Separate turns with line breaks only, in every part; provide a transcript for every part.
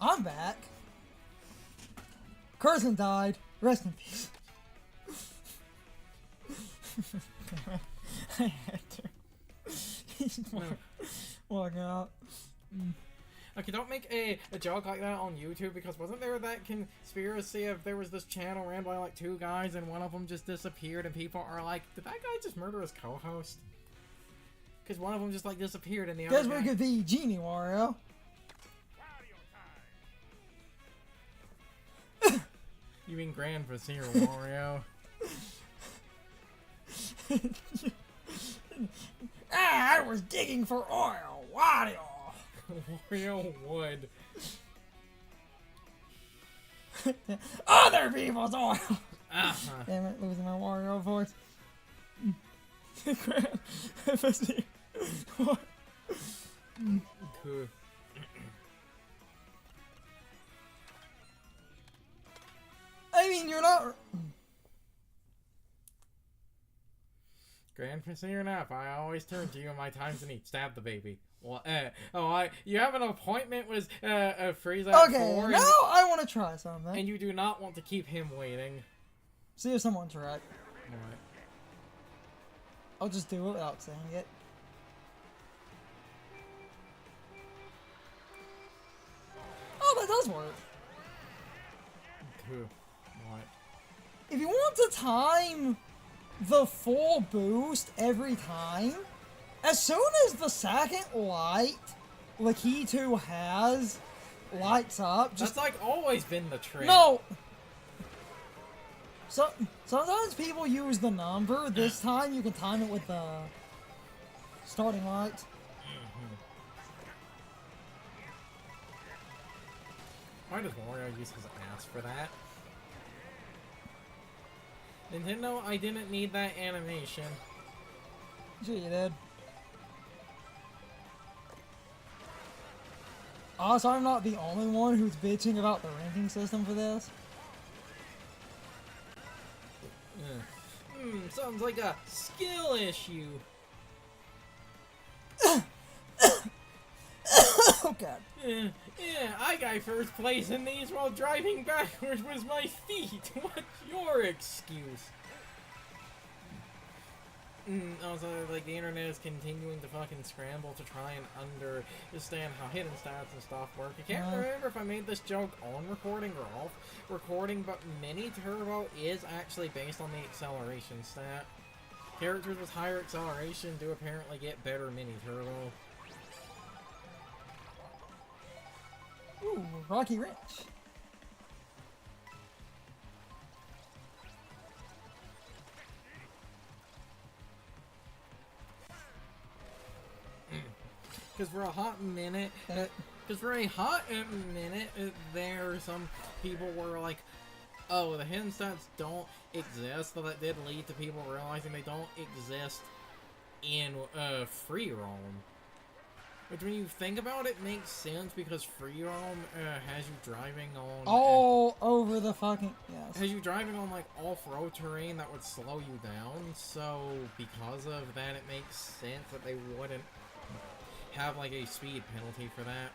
I'm back. Carson died. Rest in peace. I had to. He's walking out.
Okay, don't make a joke like that on YouTube, because wasn't there that conspiracy of there was this channel ran by like 2 guys and one of them just disappeared and people are like, did that guy just murder his co-host? Because one of them just like disappeared and the other
guy... Guess we could be Genie Wario.
You mean Grand Visear Wario?
I was digging for oil. Wario.
Wario would.
Other people's oil.
Uh-huh.
Damn it, losing my Wario voice. Grand Visear. What? I mean, you're not...
Grand Viseer enough. I always turn to you in my times of need. Stab the baby. Well, you have an appointment with Frieza.
Okay, now I want to try something.
And you do not want to keep him waiting.
See if someone's right.
What?
I'll just do it without saying it. Oh, that does work.
What?
If you want to time the full boost every time, as soon as the second light Lakitu has lights up, just...
That's like always been the trick.
No! So, sometimes people use the number. This time you can time it with the starting light.
Why does Wario use his ass for that? Nintendo, I didn't need that animation.
Sure you did. Also, I'm not the only one who's bitching about the ranking system for this.
Sounds like a skill issue.
Oh god.
Yeah, I got first place in these while driving backwards with my feet. What's your excuse? Also, like, the internet is continuing to fucking scramble to try and understand how hidden stats and stuff work. I can't remember if I made this joke on recording or off recording, but Mini Turbo is actually based on the acceleration stat. Characters with higher acceleration do apparently get better Mini Turbo.
Ooh, Rocky Ranch.
Because for a hot minute, there some people were like, oh, the hidden stats don't exist, so that did lead to people realizing they don't exist in free roam. Which, when you think about it, makes sense, because free roam has you driving on...
all over the fucking... Yes.
Has you driving on, like, off-road terrain that would slow you down, so because of that, it makes sense that they wouldn't have, like, a speed penalty for that.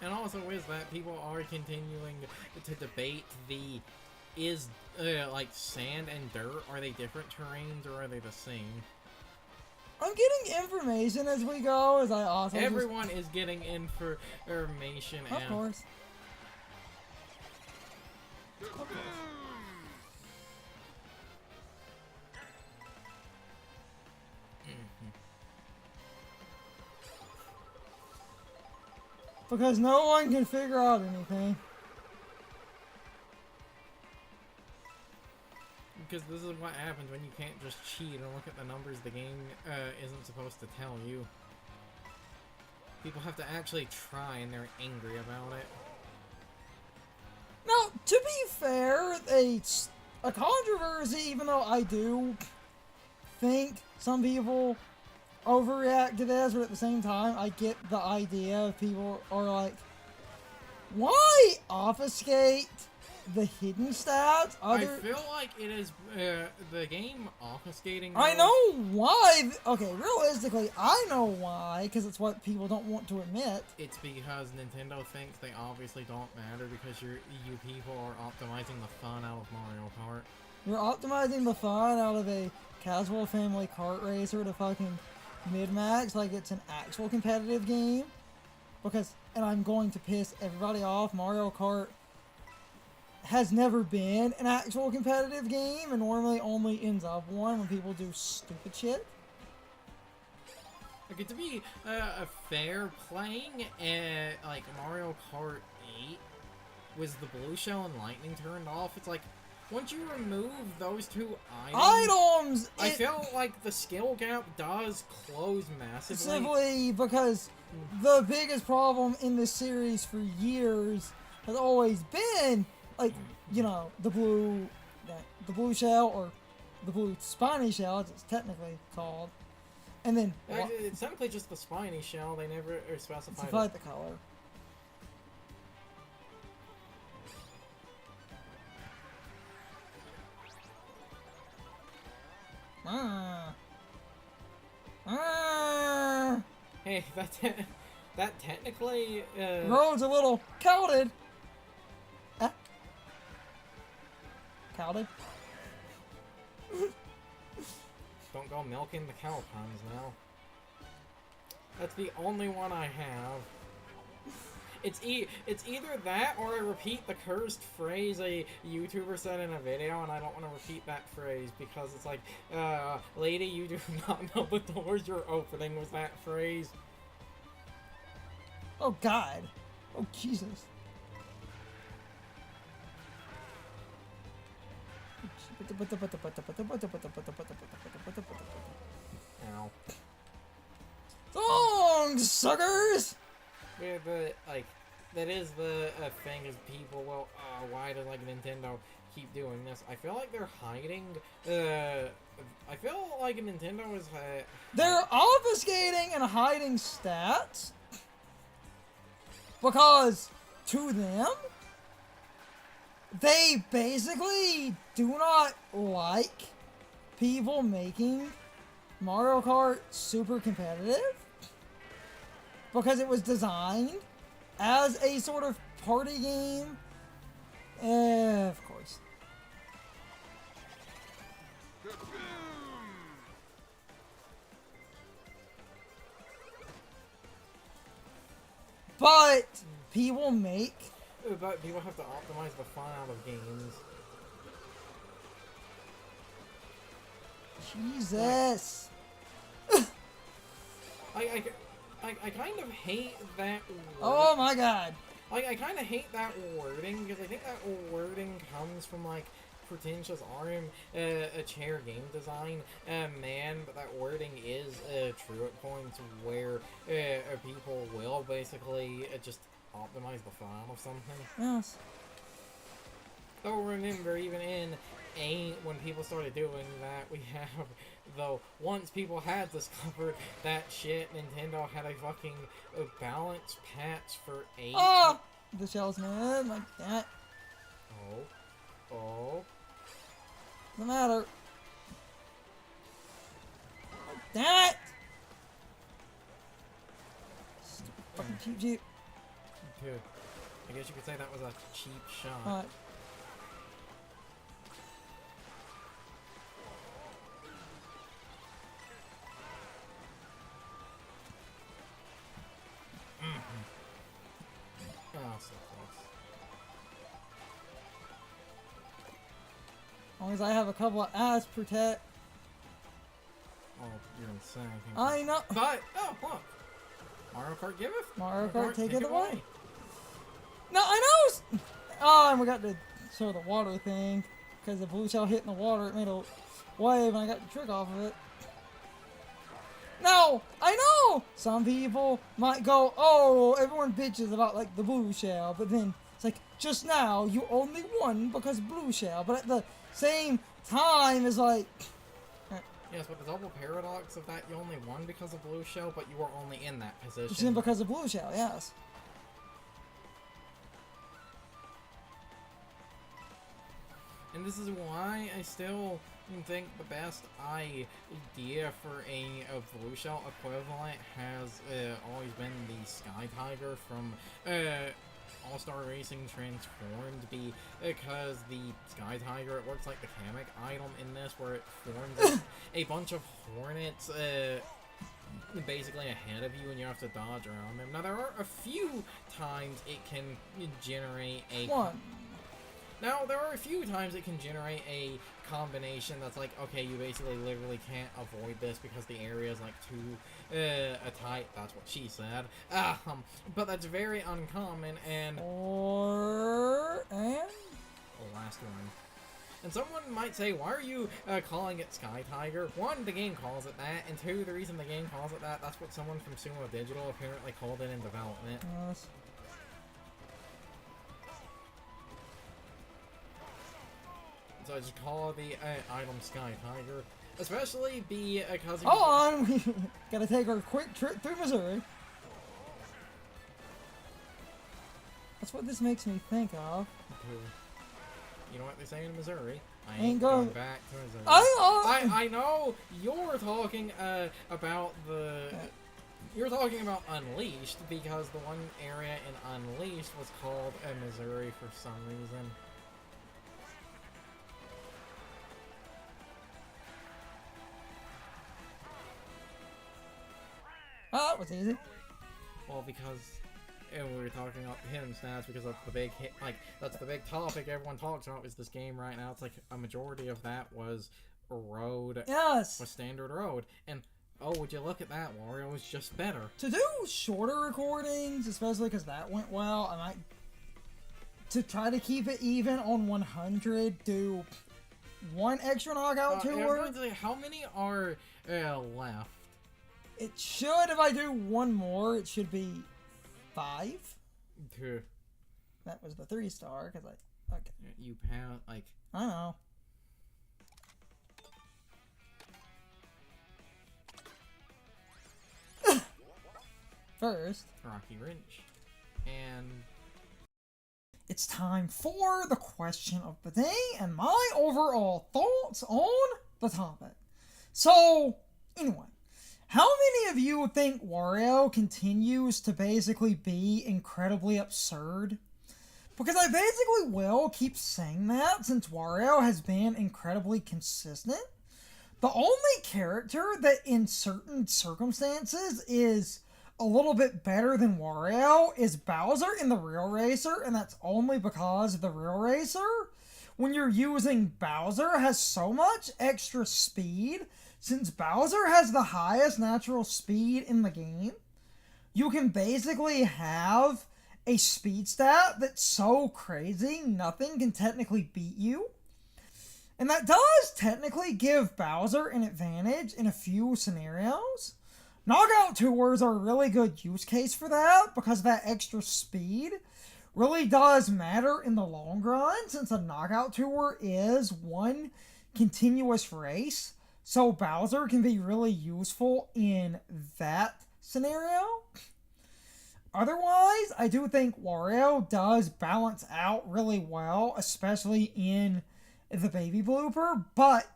And also is that people are continuing to debate like, sand and dirt, are they different terrains or are they the same?
I'm getting information as we go, as I also
Everyone is getting information.
Of course. Of course. Because no one can figure out anything.
Because this is what happens when you can't just cheat and look at the numbers the game isn't supposed to tell you. People have to actually try, and they're angry about it.
Now, to be fair, a controversy, even though I do think some people overreact to this, but at the same time, I get the idea of people are like, why obfuscate the hidden stats.
I feel like it is the game obfuscating.
I know why. Okay, realistically, I know why, because it's what people don't want to admit.
It's because Nintendo thinks they obviously don't matter because you people are optimizing the fun out of Mario Kart.
You're optimizing the fun out of a casual family kart racer to fucking mid-max like it's an actual competitive game. Because, and I'm going to piss everybody off, Mario Kart has never been an actual competitive game and normally only ends up one when people do stupid shit.
Like, to be a fair, playing like Mario Kart 8 was the blue shell and lightning turned off. It's like, once you remove those two items, I feel like the skill gap does close massively.
Simply because the biggest problem in this series for years has always been, like, you know, the blue shell, or the blue spiny shell, as it's technically called. And then
it's technically just the spiny shell. They never
specified the color.
Hey, that technically
road's a little clouded. Clouded.
Don't go milking the cow puns now. That's the only one I have. It's either that or I repeat the cursed phrase a YouTuber said in a video, and I don't want to repeat that phrase because it's like, lady, you do not know the doors you're opening was that phrase.
Oh God. Oh Jesus.
Ow.
Song suckers!
Yeah, but like that is the thing is people will why does like Nintendo keep doing this? I feel like they're hiding I feel like Nintendo is
they're obfuscating and hiding stats because to them they basically do not like people making Mario Kart super competitive because it was designed as a sort of party game. Of course. But people make...
But people have to optimize the fun out of games.
Jesus.
I kind of hate that wording.
Oh my God.
Like, I kind of hate that wording, because I think that wording comes from, like, pretentious a chair game design, man, but that wording is true at points where people will basically just optimize the fun of something.
Yes.
Though remember, even in when people started doing that, we have, though, once people had discovered that shit, Nintendo had a fucking balance patch for 8.
Oh! The shell's mad like that.
Oh.
Doesn't matter. Damn it! Stupid fucking cheap jeep.
Good. I guess you could say that was a cheap shot.
Alright.
Oh, so close.
As long as I have a couple of ass protect.
Oh, you're insane.
I know.
But, oh, look. Mario Kart giveth.
Mario Kart take it away. No, I know! Oh, and we got to show the water thing. Because the blue shell hit in the water, it made a wave, and I got the trick off of it. No! I know! Some people might go, oh, everyone bitches about, like, the blue shell. But then, it's like, just now, you only won because blue shell. But at the same time, it's like...
Yes, but the double paradox of that, you only won because of blue shell, but you were only in that position.
Just because of blue shell, yes.
And this is why I still think the best idea for a Blue Shell equivalent has always been the Sky Tiger from All-Star Racing Transformed, because the Sky Tiger, it works like the Kamek item in this, where it forms a bunch of hornets basically ahead of you, and you have to dodge around them. Now, there are a few times it can generate a... Now, there are a few times it can generate a combination that's like, okay, you basically literally can't avoid this because the area is like too tight. That's what she said. But that's very uncommon, and... last one. And someone might say, why are you calling it Sky Tiger? One, the game calls it that, and two, the reason the game calls it that, that's what someone from Sumo Digital apparently called it in development.
Yes.
So I just call the item Sky Tiger, especially because...
Hold on! We gotta take our quick trip through Missouri. That's what this makes me think of.
You know what they say in Missouri? I
Ain't
going back to Missouri. I know you're talking about the... You're talking about Unleashed, because the one area in Unleashed was called Missouri for some reason.
Oh, that was easy.
Well, because we were talking about hidden stats, because that's the big hit, like, that's the big topic everyone talks about is this game right now. It's like a majority of that was road.
Yes.
Was standard road. And, oh, would you look at that, Wario was just better.
To do shorter recordings, especially because that went well, I might, to try to keep it even on 100, do one extra knockout tour.
How many are left?
It should, if I do one more, it should be 5.
2.
That was the 3-star, because I... Okay.
You have, like...
I know. First...
Rocky Wrench. And...
It's time for the question of the day and my overall thoughts on the topic. So, anyway... How many of you think Wario continues to basically be incredibly absurd? Because I basically will keep saying that since Wario has been incredibly consistent. The only character that in certain circumstances is a little bit better than Wario is Bowser in the Real Racer, and that's only because the Real Racer, when you're using Bowser, has so much extra speed. Since Bowser has the highest natural speed in the game, you can basically have a speed stat that's so crazy, nothing can technically beat you. And that does technically give Bowser an advantage in a few scenarios. Knockout tours are a really good use case for that, because that extra speed really does matter in the long run, since a knockout tour is one continuous race. So Bowser can be really useful in that scenario. Otherwise, I do think Wario does balance out really well, especially in the baby blooper, but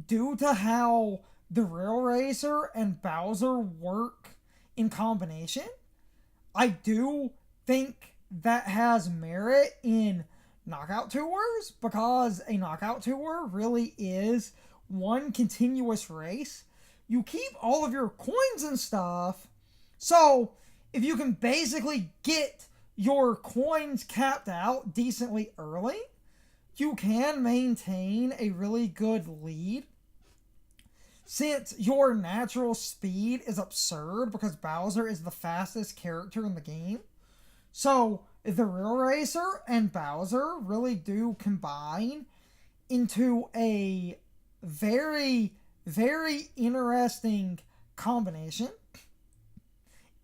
due to how the Real Racer and Bowser work in combination, I do think that has merit in knockout tours, because a knockout tour really is one continuous race. You keep all of your coins and stuff, so if you can basically get your coins capped out decently early, you can maintain a really good lead. Since your natural speed is absurd because Bowser is the fastest character in the game, so the Real Racer and Bowser really do combine into a very, very interesting combination.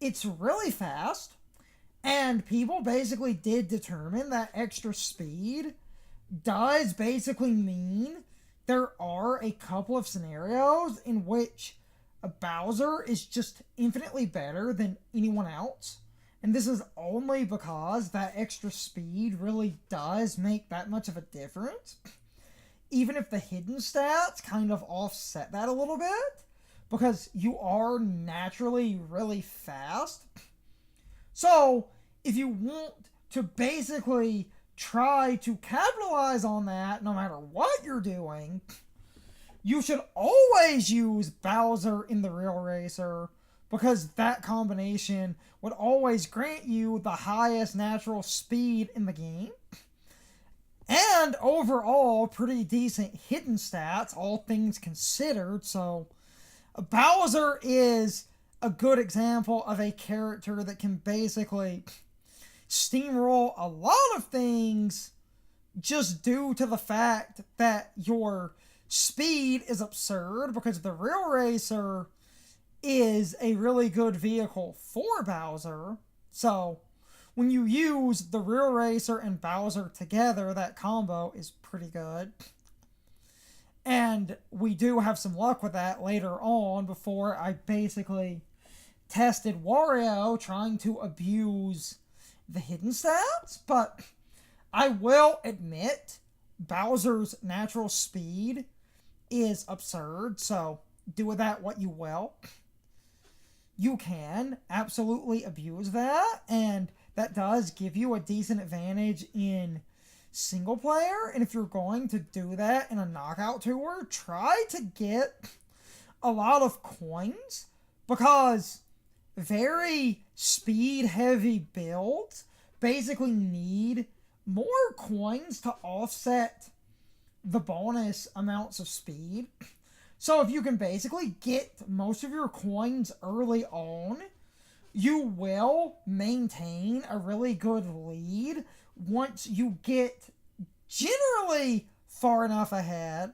It's really fast, and people basically did determine that extra speed does basically mean there are a couple of scenarios in which a Bowser is just infinitely better than anyone else. And this is only because that extra speed really does make that much of a difference. even if the hidden stats kind of offset that a little bit, because you are naturally really fast. So, if you want to basically try to capitalize on that no matter what you're doing, you should always use Bowser in the Real Racer, because that combination would always grant you the highest natural speed in the game. And overall, pretty decent hidden stats, all things considered. So, Bowser is a good example of a character that can basically steamroll a lot of things just due to the fact that your speed is absurd, because the Real Racer is a really good vehicle for Bowser. So, when you use the Real Racer and Bowser together, that combo is pretty good. And we do have some luck with that later on, before I basically tested Wario trying to abuse the hidden stats. But I will admit, Bowser's natural speed is absurd, so do with that what you will. You can absolutely abuse that, and that does give you a decent advantage in single player. And if you're going to do that in a knockout tour, try to get a lot of coins, because very speed heavy builds basically need more coins to offset the bonus amounts of speed. So if you can basically get most of your coins early on, you will maintain a really good lead once you get generally far enough ahead.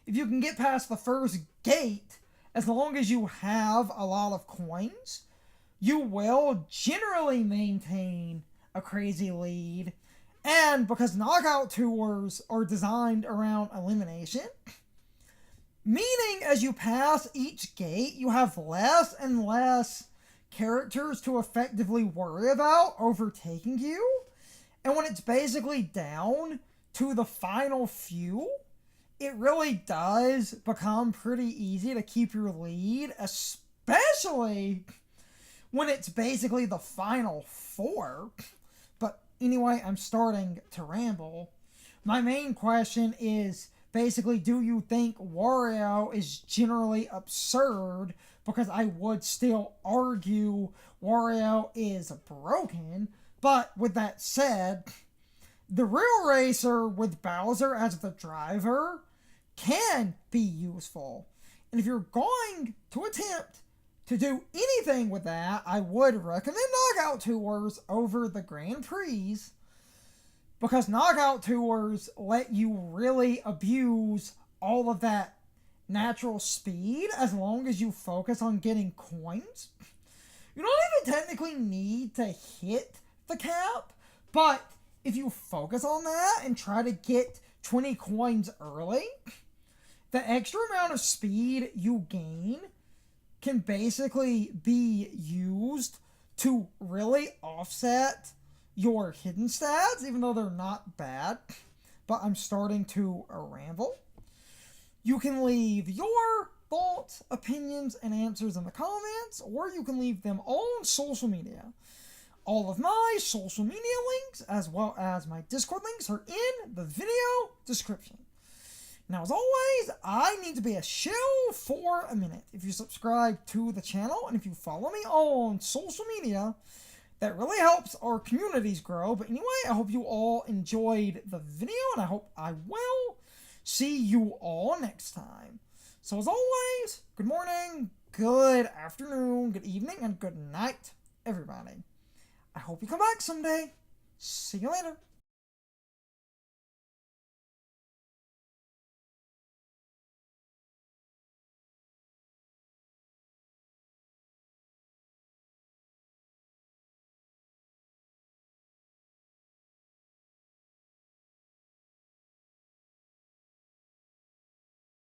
If you can get past the first gate, as long as you have a lot of coins, you will generally maintain a crazy lead. And because knockout tours are designed around elimination, meaning as you pass each gate, you have less and less characters to effectively worry about overtaking you. And when it's basically down to the final few, it really does become pretty easy to keep your lead, especially when it's basically the final four. But anyway, I'm starting to ramble. My main question is basically, do you think Wario is generally absurd? Because I would still argue Wario is broken. But with that said, the Real Racer with Bowser as the driver can be useful. And if you're going to attempt to do anything with that, I would recommend Knockout Tours over the Grand Prix, because Knockout Tours let you really abuse all of that natural speed as long as you focus on getting coins. You don't even technically need to hit the cap, but if you focus on that and try to get 20 coins early, the extra amount of speed you gain can basically be used to really offset your hidden stats, even though they're not bad. But I'm starting to ramble. You can leave your thoughts, opinions, and answers in the comments, or you can leave them on social media. All of my social media links, as well as my Discord links, are in the video description. Now, as always, I need to be a shill for a minute. If you subscribe to the channel and if you follow me on social media, that really helps our communities grow. But anyway, I hope you all enjoyed the video, and I hope I will see you all next time. So as always, good morning, good afternoon, good evening, and good night, everybody. I hope you come back someday. See you later.